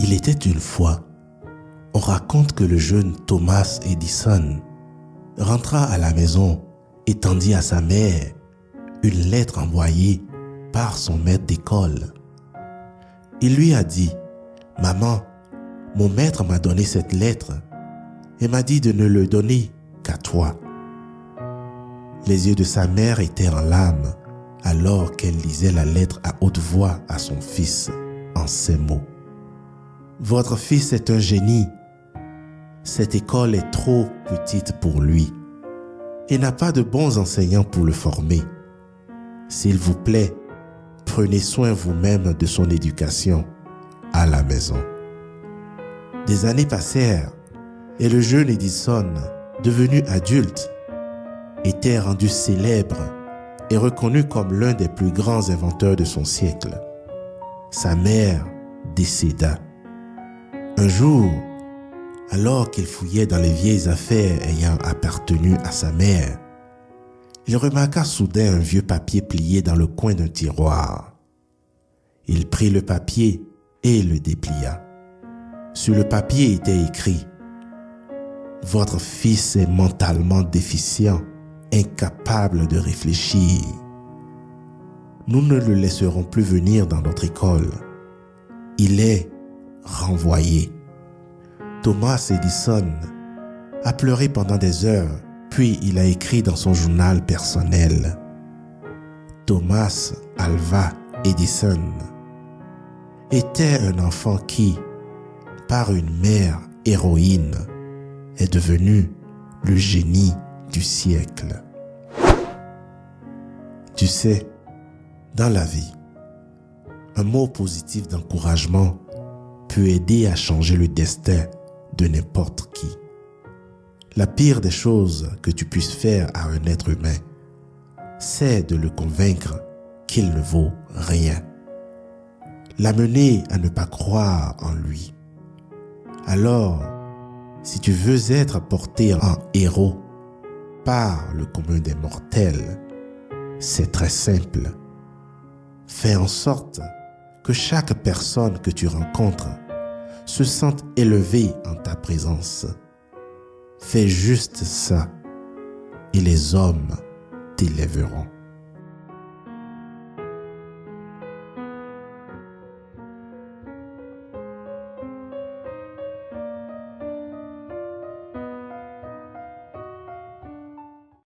Il était une fois, on raconte que le jeune Thomas Edison rentra à la maison et tendit à sa mère une lettre envoyée par son maître d'école. Il lui a dit, « Maman, mon maître m'a donné cette lettre et m'a dit de ne le donner qu'à toi. » Les yeux de sa mère étaient en larmes alors qu'elle lisait la lettre à haute voix à son fils en ces mots. « Votre fils est un génie. Cette école est trop petite pour lui et n'a pas de bons enseignants pour le former. S'il vous plaît, prenez soin vous-même de son éducation à la maison. » Des années passèrent et le jeune Edison, devenu adulte, était rendu célèbre et reconnu comme l'un des plus grands inventeurs de son siècle. Sa mère décéda. Un jour, alors qu'il fouillait dans les vieilles affaires ayant appartenu à sa mère, il remarqua soudain un vieux papier plié dans le coin d'un tiroir. Il prit le papier et le déplia. Sur le papier était écrit « Votre fils est mentalement déficient, incapable de réfléchir. Nous ne le laisserons plus venir dans notre école. Il est renvoyé. » Thomas Edison a pleuré pendant des heures, puis il a écrit dans son journal personnel « Thomas Alva Edison était un enfant qui, par une mère héroïne, est devenu le génie du siècle. » Tu sais, dans la vie, un mot positif d'encouragement peut aider à changer le destin de n'importe qui. La pire des choses que tu puisses faire à un être humain, c'est de le convaincre qu'il ne vaut rien. L'amener à ne pas croire en lui. Alors, si tu veux être porté en héros par le commun des mortels, c'est très simple. Fais en sorte que chaque personne que tu rencontres se sente élevée en ta présence. Fais juste ça et les hommes t'élèveront.